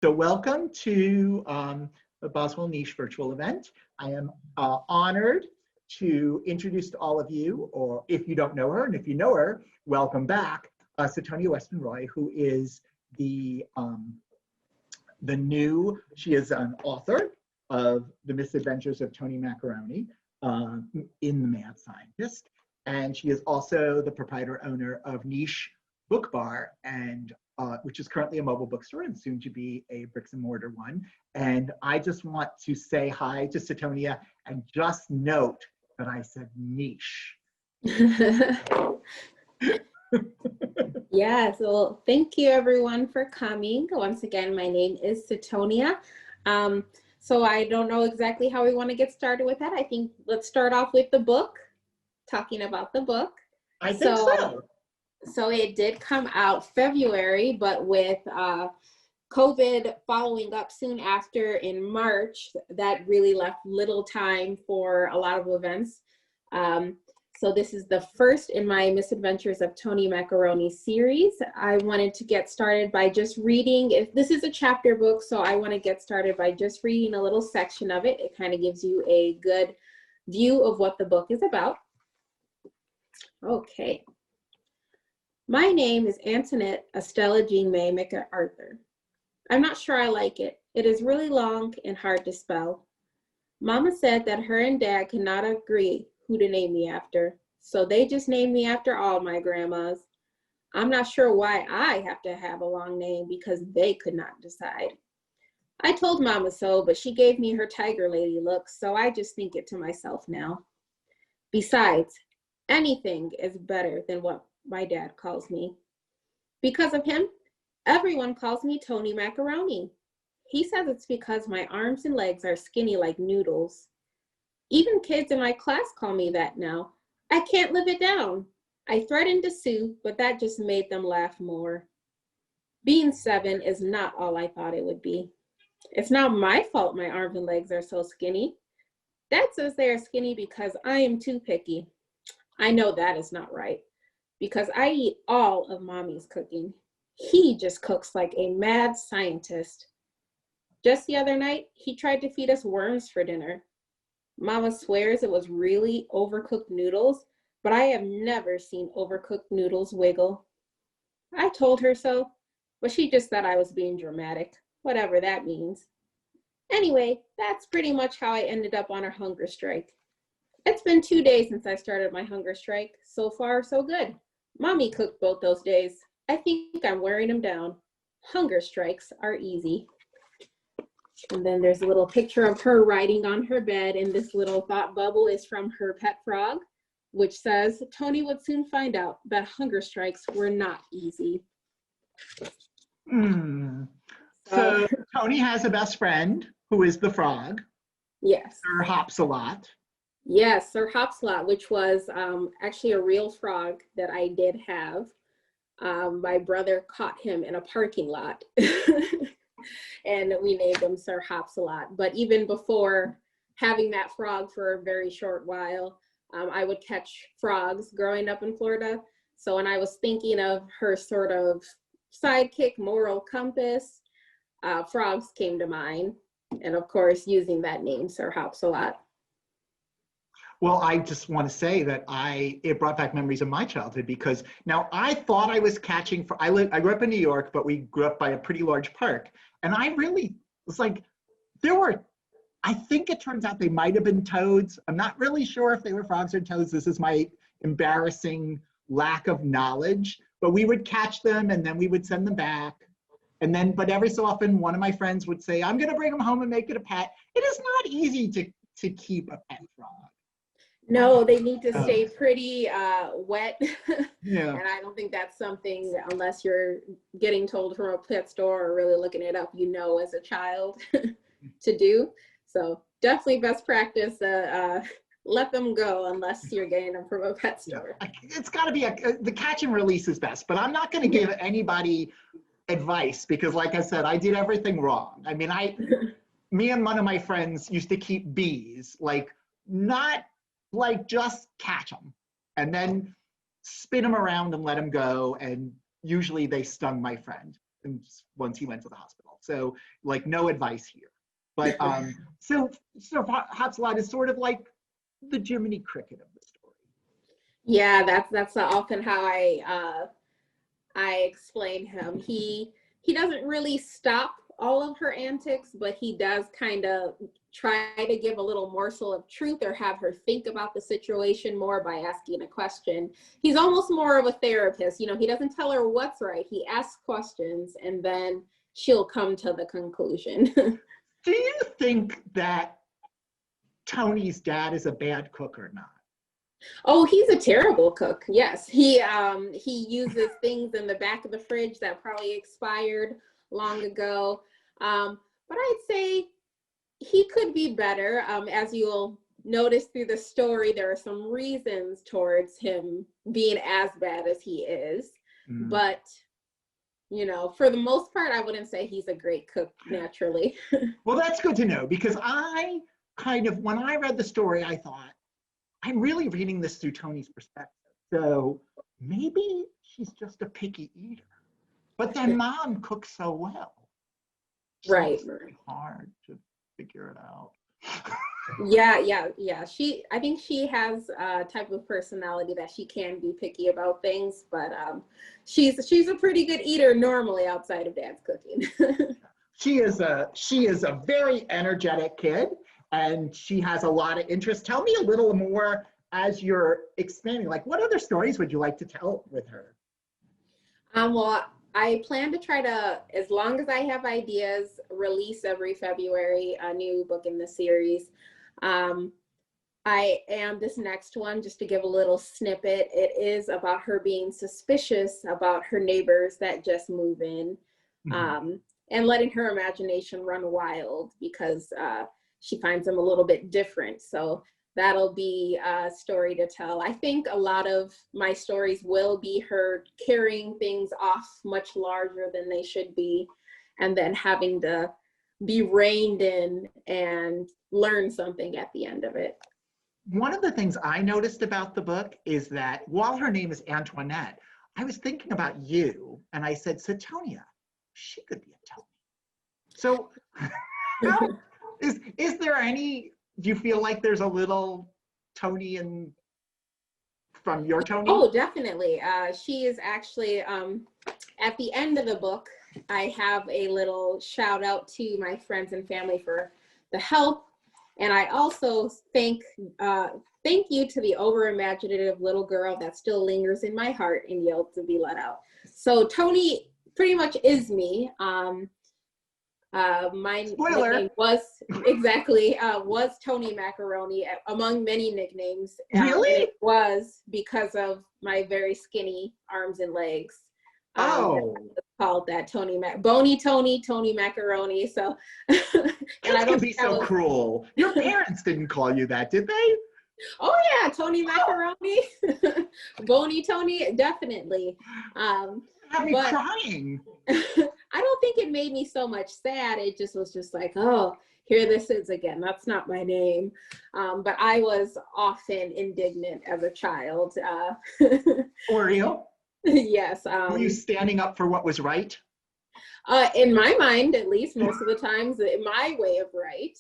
So welcome to the Boswell Niche virtual event. I am honored to introduce to all of you, or if you don't know her, and if you know her, welcome back, Cetonia Weston, who is she is an author of The Misadventures of Toni Macaroni in The Mad Scientist. And she is also the proprietor owner of Niche Book Bar, and which is currently a mobile bookstore and soon to be a bricks and mortar one. And I just want to say hi to Cetonia and just note that I said niche. Yes, well, thank you everyone for coming. Once again, my name is Cetonia. So I don't know exactly how we want to get started with that. I think let's start off with the book, talking about the book. I think so. So it did come out February, but with COVID following up soon after in March, that really left little time for a lot of events. So this is the first in my Misadventures of Toni Macaroni series. I wanted to get started by just reading. This is a chapter book, so I want to get started by just reading a little section of it. It kind of gives you a good view of what the book is about. Okay. My name is Antoinette Estella Jean May MacArthur. I'm not sure I like it. It is really long and hard to spell. Mama said that her and Dad could not agree who to name me after, so they just named me after all my grandmas. I'm not sure why I have to have a long name because they could not decide. I told Mama so, but she gave me her tiger lady look, so I just think it to myself now. Besides, anything is better than what my dad calls me. Because of him, everyone calls me Toni Macaroni. He says it's because my arms and legs are skinny like noodles. Even kids in my class call me that now. I can't live it down. I threatened to sue, but that just made them laugh more. Being 7 is not all I thought it would be. It's not my fault my arms and legs are so skinny. Dad says they are skinny because I am too picky. I know that is not right, because I eat all of Mommy's cooking. He just cooks like a mad scientist. Just the other night, he tried to feed us worms for dinner. Mama swears it was really overcooked noodles, but I have never seen overcooked noodles wiggle. I told her so, but she just thought I was being dramatic, whatever that means. Anyway, that's pretty much how I ended up on a hunger strike. It's been 2 days since I started my hunger strike. So far, so good. Mommy cooked both those days. I think I'm wearing them down. Hunger strikes are easy. And then there's a little picture of her writing on her bed, and this little thought bubble is from her pet frog, which says, Toni would soon find out that hunger strikes were not easy. So Toni has a best friend who is the frog. Yes. Sir Hops-a-Lot. Yes, Sir Hops-a-Lot, which was actually a real frog that I did have. My brother caught him in a parking lot and we named him Sir Hops-a-Lot. But even before having that frog for a very short while, I would catch frogs growing up in Florida. So when I was thinking of her sort of sidekick moral compass, frogs came to mind. And of course, using that name, Sir Hops-a-Lot. Well, I just want to say that it brought back memories of my childhood, because now I thought I was catching, I grew up in New York, but we grew up by a pretty large park. And I really was like, I think it turns out they might have been toads. I'm not really sure if they were frogs or toads. This is my embarrassing lack of knowledge, but we would catch them and then we would send them back. And then, but every so often, one of my friends would say, I'm going to bring them home and make it a pet. It is not easy to keep a pet frog. No, they need to stay pretty wet. Yeah. And I don't think that's something, unless you're getting told from a pet store or really looking it up, as a child to do. So definitely best practice, let them go unless you're getting them from a pet store. Yeah. It's got to be, the catch and release is best, but I'm not going to give anybody advice because, like I said, I did everything wrong. I mean, me and one of my friends used to keep bees, not just catch them and then spin them around and let them go. And usually they stung my friend once he went to the hospital. So like no advice here. But so Hotslot is sort of like the Jiminy Cricket of the story. Yeah, that's often how I explain him. He doesn't really stop all of her antics, but he does kind of try to give a little morsel of truth or have her think about the situation more by asking a question. He's almost more of a therapist. You know, he doesn't tell her what's right. He asks questions and then she'll come to the conclusion. Do you think that Toni's dad is a bad cook or not? Oh, he's a terrible cook. Yes, he uses things in the back of the fridge that probably expired long ago. But I'd say he could be better. As you'll notice through the story, there are some reasons towards him being as bad as he is. Mm. But, you know, for the most part, I wouldn't say he's a great cook naturally. Well, that's good to know, because I kind of, when I read the story, I thought, I'm really reading this through Toni's perspective. So maybe she's just a picky eater. But then Mom cooks so well. So right. It's very hard to figure it out. Yeah. I think she has a type of personality that she can be picky about things, but she's a pretty good eater normally outside of Dad's cooking. She is a very energetic kid, and she has a lot of interest. Tell me a little more as you're expanding. Like, what other stories would you like to tell with her? Well, I plan to try to, as long as I have ideas, release every February a new book in the series. I am this next one, just to give a little snippet. It is about her being suspicious about her neighbors that just move in, and letting her imagination run wild because she finds them a little bit different. So that'll be a story to tell. I think a lot of my stories will be her carrying things off much larger than they should be, and then having to be reined in and learn something at the end of it. One of the things I noticed about the book is that while her name is Antoinette, I was thinking about you, and I said, Cetonia, she could be a Toni. So is there any, do you feel like there's a little Toni from your Toni? Oh, definitely. She is actually, at the end of the book, I have a little shout out to my friends and family for the help. And I also thank you to the over-imaginative little girl that still lingers in my heart and yelled to be let out. So Toni pretty much is me. My nickname was Toni Macaroni among many nicknames. Really? And it was because of my very skinny arms and legs. Called that Bony Toni Macaroni. So, and I don't be so cruel. Your parents didn't call you that, did they? Oh yeah, Toni Macaroni, Bony Toni, definitely. Had me crying. I don't think it made me so much sad. It just was just like, oh, here this is again. That's not my name. But I was often indignant as a child. Were you? Yes. Were you standing up for what was right? In my mind, at least, most of the times, my way of right.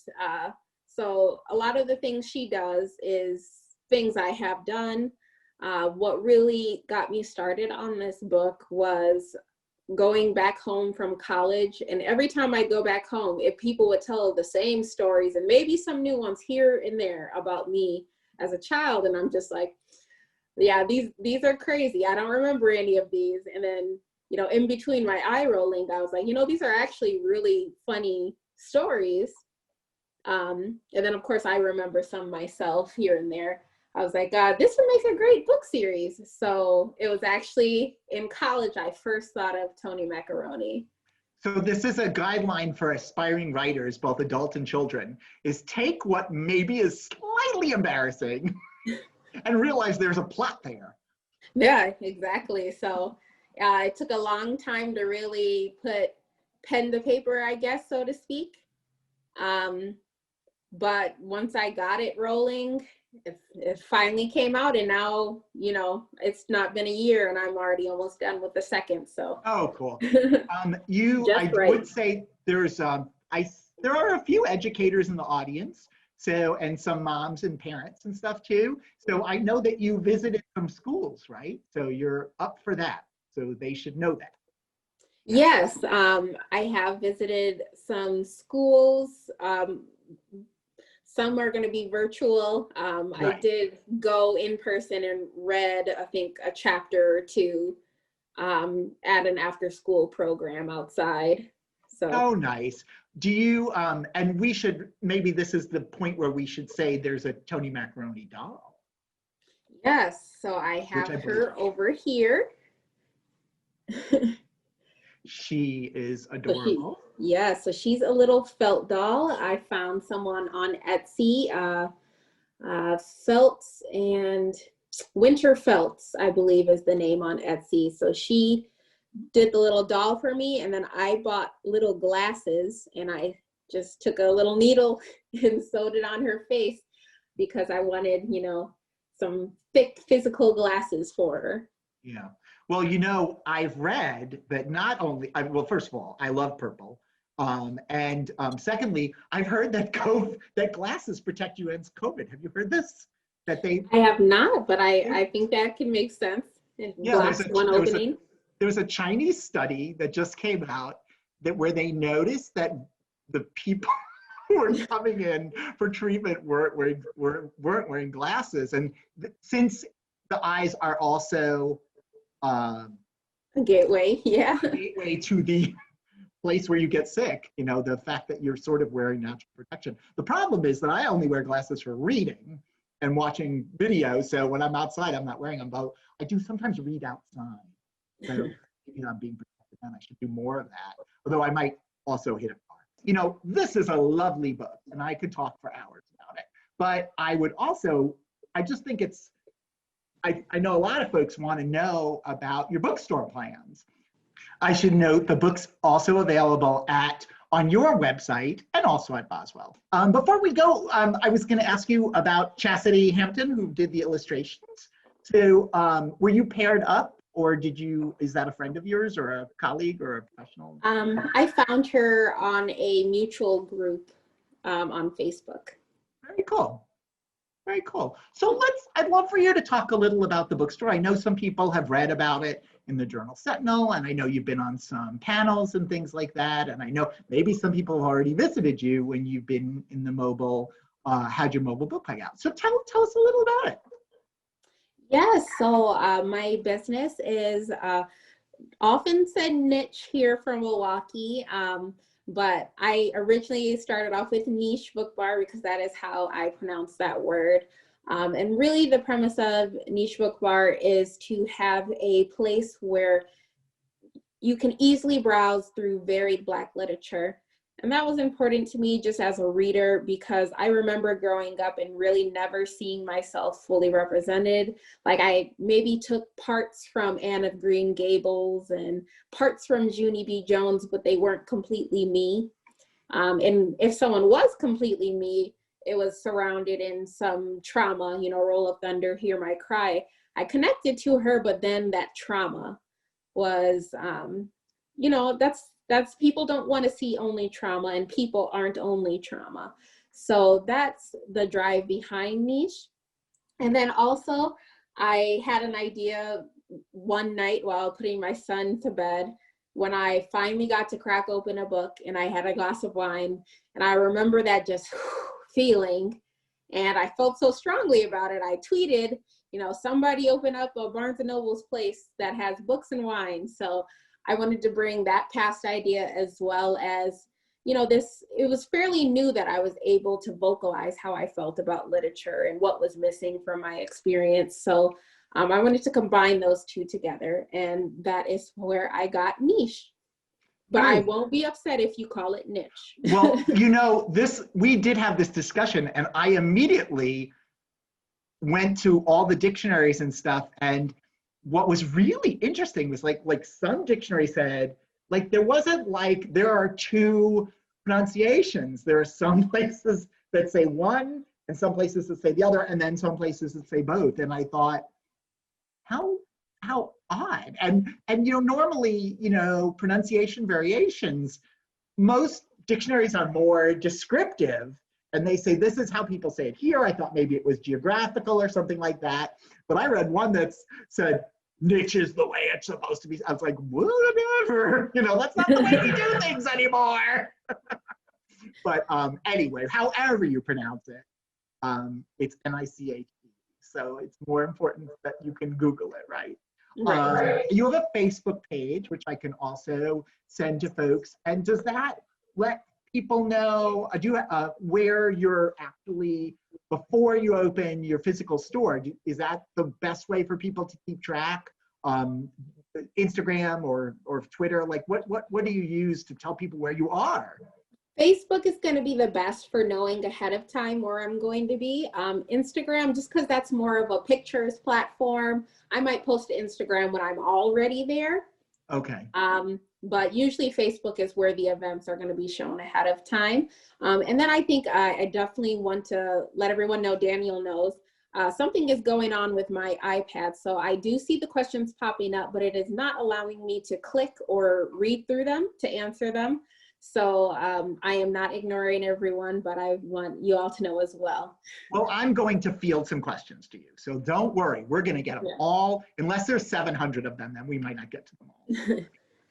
So a lot of the things she does is things I have done. What really got me started on this book was going back home from college. And every time I go back home, if people would tell the same stories and maybe some new ones here and there about me as a child, and I'm just like, yeah, these are crazy. I don't remember any of these. And then, you know, in between my eye rolling, I was like, you know, these are actually really funny stories. And then, of course, I remember some myself here and there. I was like, this would make a great book series. So it was actually in college I first thought of Toni Macaroni. So this is a guideline for aspiring writers, both adult and children, is take what maybe is slightly embarrassing and realize there's a plot there. Yeah, exactly. So it took a long time to really put pen to paper, I guess, so to speak. But once I got it rolling, it finally came out, and now, you know, it's not been a year and I'm already almost done with the second. So Oh, cool. just I right. would say there are a few educators in the audience, so, and some moms and parents and stuff too. So I know that you visited some schools, right? So you're up for that. So they should know that. Yes, I have visited some schools. Some are going to be virtual. I Right. did go in person and read, I think, a chapter or two at an after-school program outside. So, Oh, nice. Do you, and we should, maybe this is the point where we should say there's a Toni Macaroni doll, yes, so I which have I believe her over here. she is So adorable. yeah, so she's a little felt doll. I found someone on Etsy, Felts and Winter Felts, I believe is the name on Etsy. So she did the little doll for me, and then I bought little glasses, and I just took a little needle and sewed it on her face because I wanted, you know, some thick physical glasses for her. Yeah. Well, you know, I've read that not only, well, first of all, I love purple. And secondly, I've heard that that glasses protect you against COVID. Have you heard this? That they, I have not, but I think that can make sense. yeah, Glass one opening. there was a Chinese study that just came out that where they noticed that the people who were coming in for treatment weren't wearing glasses. And since the eyes are also a Gateway, yeah. gateway to the place where you get sick, you know, the fact that you're sort of wearing natural protection. The problem is that I only wear glasses for reading and watching videos. So when I'm outside, I'm not wearing them, but I do sometimes read outside. So, you know, I'm being protected, and I should do more of that. Although I might also hit a car. You know, this is a lovely book, and I could talk for hours about it. But I would also, I just think it's, I know a lot of folks want to know about your bookstore plans. I should note the book's also available on your website and also at Boswell. Before we go, I was going to ask you about Chastity Hampton, who did the illustrations. So were you paired up, or is that a friend of yours or a colleague or a professional? I found her on a mutual group on Facebook. Very cool. Very cool. So I'd love for you to talk a little about the bookstore. I know some people have read about it in the Journal Sentinel, and I know you've been on some panels and things like that. And I know maybe some people have already visited you when you've been in the had your mobile book out. So tell us a little about it. Yes, so my business is often said niche here from Milwaukee, but I originally started off with niche book bar because that is how I pronounce that word. And really the premise of niche book bar is to have a place where you can easily browse through varied Black literature. And that was important to me just as a reader, because I remember growing up and really never seeing myself fully represented. Like I maybe took parts from Anne of Green Gables and parts from Junie B. Jones, but they weren't completely me. And if someone was completely me, it was surrounded in some trauma, you know, Roll of Thunder, Hear My Cry. I connected to her, but then that trauma was, you know, that's people don't want to see only trauma, and people aren't only trauma. So that's the drive behind niche. And then also I had an idea one night while putting my son to bed when I finally got to crack open a book and I had a glass of wine, and I remember that just feeling, and I felt so strongly about it. I tweeted, you know, somebody open up a Barnes and Noble's place that has books and wine. So I wanted to bring that past idea, as well as, you know, it was fairly new that I was able to vocalize how I felt about literature and what was missing from my experience. So I wanted to combine those two together, and that is where I got niche. But I won't be upset if you call it niche. Well, you know, we did have this discussion, and I immediately went to all the dictionaries and stuff, and what was really interesting was like some dictionary said, like there wasn't like there are two pronunciations. There are some places that say one and some places that say the other, and then some places that say both. And I thought, how odd. And normally, pronunciation variations, most dictionaries are more descriptive, and they say this is how people say it here. I thought maybe it was geographical or something like that, but I read one that said niche is the way it's supposed to be. I was like, whatever, that's not the way we do things anymore. But anyway, however you pronounce it, it's Niche. So it's more important that you can Google it, right? Right. You have a Facebook page, which I can also send to folks. And does that let people know where you're actually, before you open your physical store? Is that the best way for people to keep track? Instagram or Twitter? Like what do you use to tell people where you are? Facebook is going to be the best for knowing ahead of time where I'm going to be. Instagram, just because that's more of a pictures platform. I might post to Instagram when I'm already there. Okay. But usually Facebook is where the events are going to be shown ahead of time. And then I think I definitely want to let everyone know, Daniel knows, something is going on with my iPad. So I do see the questions popping up, but it is not allowing me to click or read through them to answer them. So I am not ignoring everyone, but I want you all to know as well. Well, I'm going to field some questions to you. So don't worry, we're going to get them all, unless there's 700 of them, then we might not get to them all.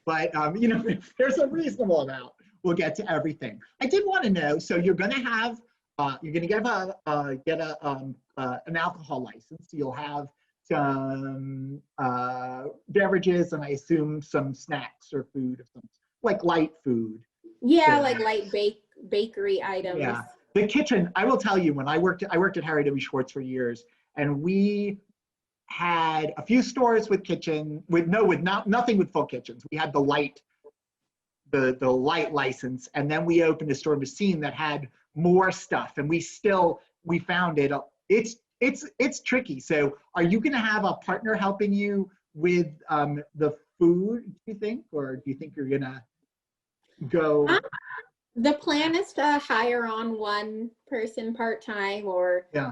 But if there's a reasonable amount, we'll get to everything. I did want to know, so you're going to have, you're going to get an alcohol license. You'll have some beverages, and I assume some snacks or food, or some, like light food. Yeah, like light bakery items. Yeah, the kitchen. I will tell you, when I worked at Harry W. Schwartz for years, and we had a few stores with kitchen, nothing with full kitchens. We had the light license, and then we opened a store in Messine that had more stuff, and we found it. It's tricky. So, are you going to have a partner helping you with the food? Do you think, or do you think you're going to go? The plan is to hire on one person part-time, or but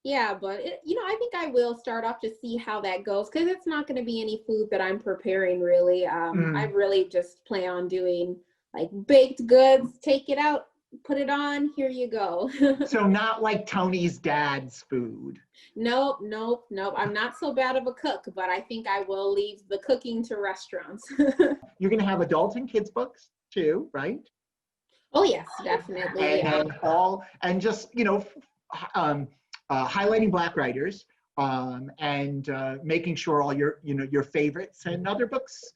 I think I will start off to see how that goes, because it's not going to be any food that I'm preparing really. I really just plan on doing like baked goods, take it out, put it on, here you go. So not like Tony's dad's food. Nope. I'm not so bad of a cook, but I think I will leave the cooking to restaurants. You're going to have adult and kids books too, right? Oh yes, definitely. And just highlighting Black writers, and making sure all your favorites and other books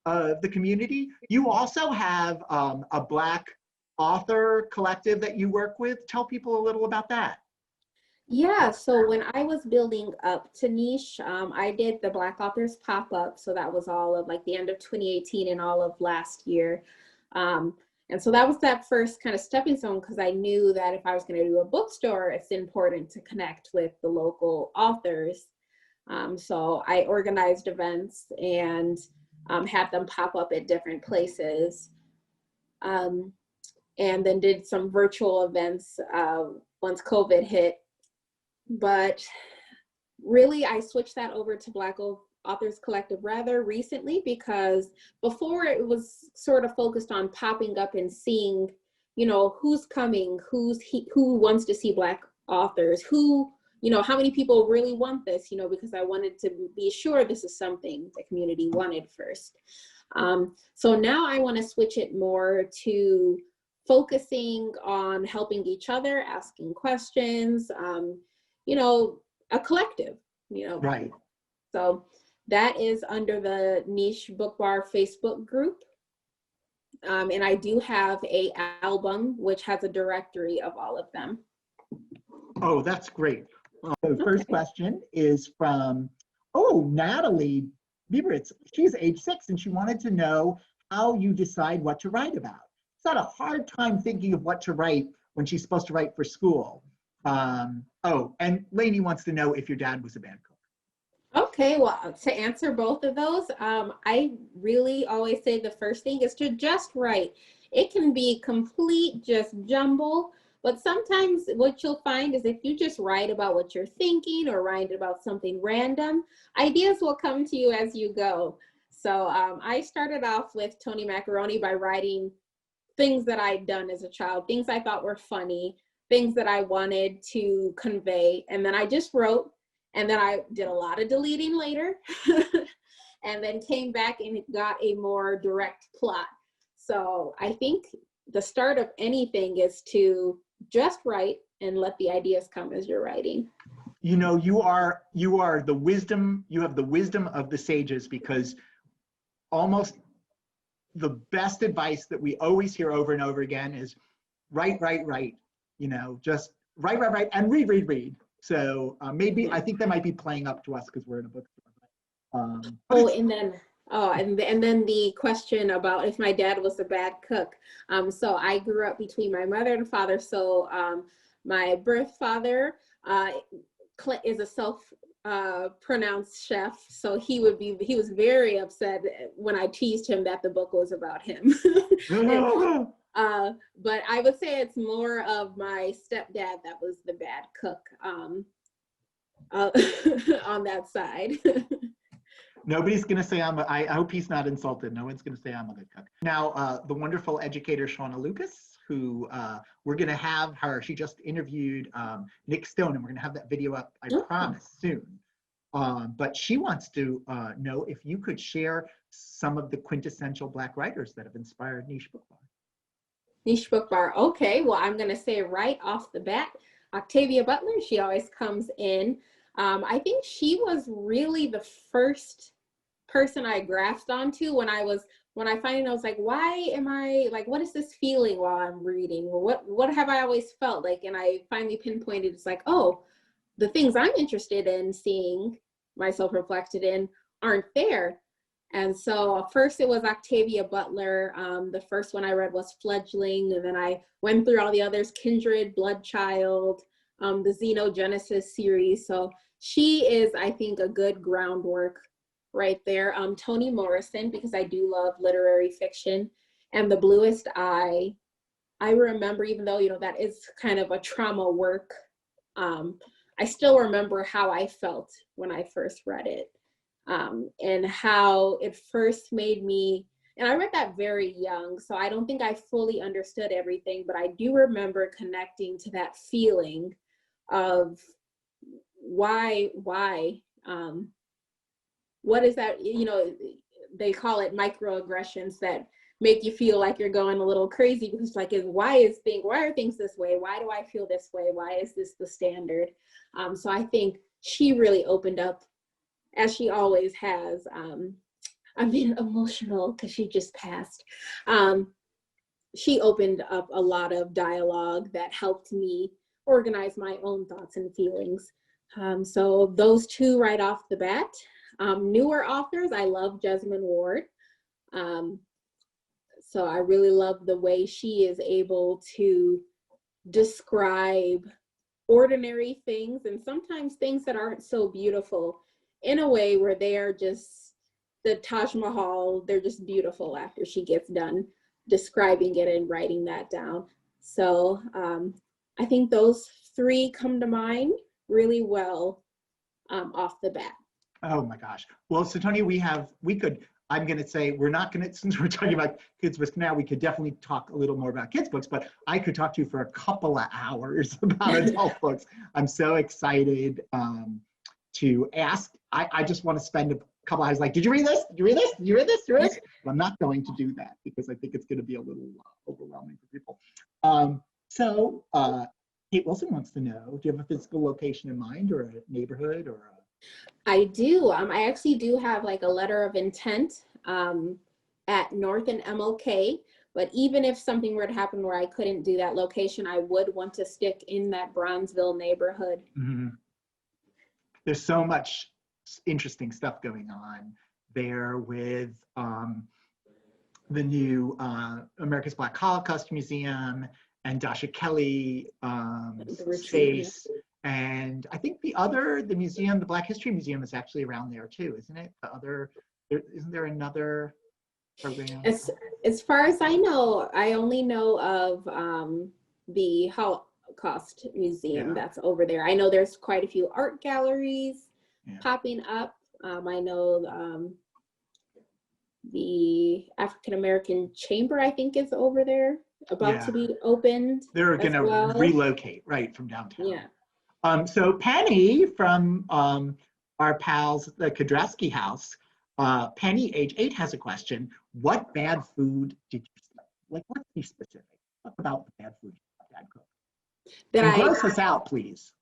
of the community. You also have a Black author collective that you work with. Tell people a little about that. Yeah, so when I was building up to Niche, I did the Black Authors pop-up. So that was all of like the end of 2018 and all of last year. And so that was that first kind of stepping stone, because I knew that if I was going to do a bookstore, it's important to connect with the local authors. So I organized events and had them pop up at different places. And then did some virtual events once COVID hit. But really, I switched that over to Black Authors Collective rather recently, because before it was sort of focused on popping up and seeing, who's coming, who wants to see Black authors, how many people really want this, because I wanted to be sure this is something the community wanted first. So now I want to switch it more to focusing on helping each other, asking questions, a collective, Right. So that is under the Niche Book Bar Facebook group. And I do have an album which has a directory of all of them. Oh, that's great. The first question is from, Natalie Bieberitz. She's age 6, and she wanted to know how you decide what to write about. She's had a hard time thinking of what to write when she's supposed to write for school. And Lainey wants to know if your dad was a bad cook. Okay, well, to answer both of those, I really always say the first thing is to just write. It can be complete just jumble, But sometimes what you'll find is if you just write about what you're thinking or write about something random, ideas will come to you as you go. So I started off with Toni Macaroni by writing things that I'd done as a child, things I thought were funny, things that I wanted to convey. And then I just wrote, and then I did a lot of deleting later, and then came back and got a more direct plot. So I think the start of anything is to just write and let the ideas come as you're writing. You know, you are the wisdom, you have the wisdom of the sages, because almost the best advice that we always hear over and over again is write, you know, just write, and read. So maybe, I think that might be playing up to us because we're in a bookstore. And then the question about if my dad was a bad cook. So I grew up between my mother and father. So my birth father is a self-pronounced chef. So he was very upset when I teased him that the book was about him. But I would say it's more of my stepdad that was the bad cook on that side. Nobody's going to say I hope he's not insulted. No one's going to say I'm a good cook. Now, the wonderful educator, Shauna Lucas, who we're going to have her, she just interviewed Nick Stone, and we're going to have that video up, I promise, soon. But she wants to know if you could share some of the quintessential Black writers that have inspired Niche Book Bar. Niche Book Bar. Okay, well, I'm going to say right off the bat, Octavia Butler. She always comes in. I think she was really the first person I grasped onto when I finally, I was like, why am I, like, what is this feeling while I'm reading? What have I always felt like? And I finally pinpointed, it's like, oh, the things I'm interested in seeing myself reflected in aren't there. And so first it was Octavia Butler. The first one I read was Fledgling, and then I went through all the others, Kindred, Bloodchild, the Xenogenesis series. So she is, I think, a good groundwork right there. Toni Morrison, because I do love literary fiction, and The Bluest Eye. I remember, even though, you know, that is kind of a trauma work, I still remember how I felt when I first read it, and how it first made me, and I read that very young, so I don't think I fully understood everything, but I do remember connecting to that feeling of why, what is that, you know, they call it microaggressions that make you feel like you're going a little crazy, because it's like, why are things this way? Why do I feel this way? Why is this the standard? So I think she really opened up, as she always has. I'm being emotional because she just passed. She opened up a lot of dialogue that helped me organize my own thoughts and feelings. So those two right off the bat. Newer authors, I love Jesmyn Ward. So I really love the way she is able to describe ordinary things, and sometimes things that aren't so beautiful, in a way where they are just the Taj Mahal, they're just beautiful after she gets done describing it and writing that down. So I think those three come to mind really well off the bat. Oh my gosh. Well, so Toni, I'm going to say, we're not going to, since we're talking about kids' books now, we could definitely talk a little more about kids' books, but I could talk to you for a couple of hours about adult books. I'm so excited to ask. I just want to spend a couple hours like, did you read this? Did you read this? Did you read this? Did you read this? But I'm not going to do that because I think it's going to be a little overwhelming for people. So Kate Wilson wants to know, do you have a physical location in mind, or a neighborhood, or a... I do. I actually do have like a letter of intent at North and MLK, but even if something were to happen where I couldn't do that location, I would want to stick in that Bronzeville neighborhood. Mm-hmm. There's so much interesting stuff going on there with the new America's Black Holocaust Museum and Dasha Kelly space. And I think the museum, the Black History Museum, is actually around there too, isn't it? Isn't there another program? As far as I know, I only know of the Holocaust Museum that's over there. I know there's quite a few art galleries popping up. I know the African American Chamber, I think, is over there, about to be opened. They're going to relocate right from downtown. Yeah. So Penny from our pals, the Kodreski house, Penny, age 8, has a question. What bad food did you see? Like, let's be specific. What about the bad food Dad cooked? And gross us out, please.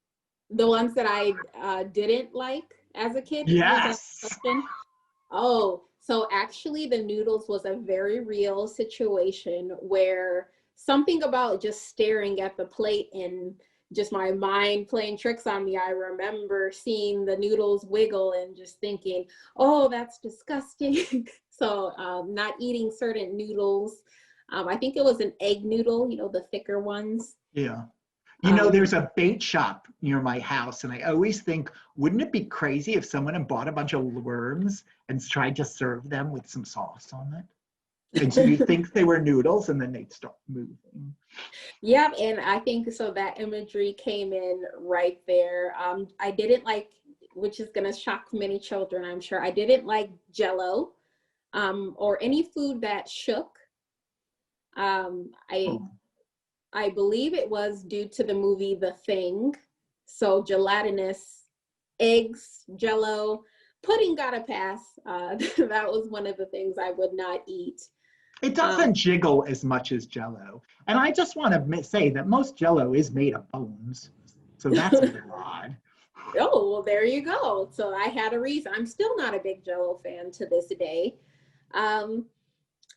The ones that I didn't like as a kid? Yes. Oh, so actually the noodles was a very real situation where something about just staring at the plate and just my mind playing tricks on me. I remember seeing the noodles wiggle and just thinking, oh, that's disgusting. So not eating certain noodles. I think it was an egg noodle, you know, the thicker ones. Yeah. You know, there's a bait shop near my house, and I always think, wouldn't it be crazy if someone had bought a bunch of worms and tried to serve them with some sauce on it? And so you think they were noodles, and then they'd start moving. Yeah, and I think so that imagery came in right there. I didn't like, which is going to shock many children, I'm sure. I didn't like Jell-O or any food that shook. I believe it was due to the movie The Thing. So gelatinous, eggs, Jell-O, pudding got a pass. That was one of the things I would not eat. It doesn't jiggle as much as Jell-O. And I just want to say that most Jell-O is made of bones. So that's a little odd. Oh, well, there you go. So I had a reason. I'm still not a big Jell-O fan to this day.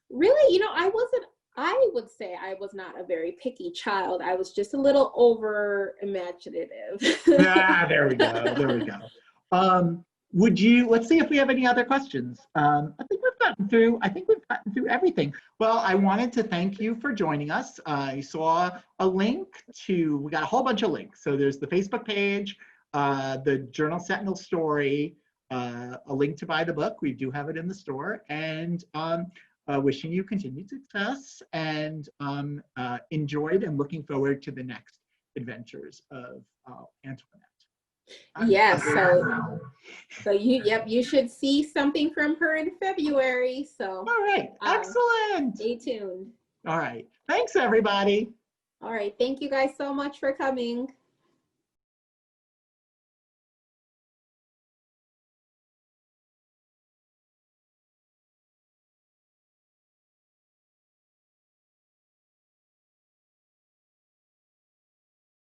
Really, you know, I would say I was not a very picky child. I was just a little over imaginative. There we go. Let's see if we have any other questions. I think we've gotten through everything. Well, I wanted to thank you for joining us. I saw a link we got a whole bunch of links. So there's the Facebook page, the Journal Sentinel story, a link to buy the book. We do have it in the store, and wishing you continued success, and enjoyed and looking forward to the next adventures of Antoinette. Yes, so you should see something from her in February. So all right, excellent. Stay tuned. All right, thanks everybody. All right, thank you guys so much for coming.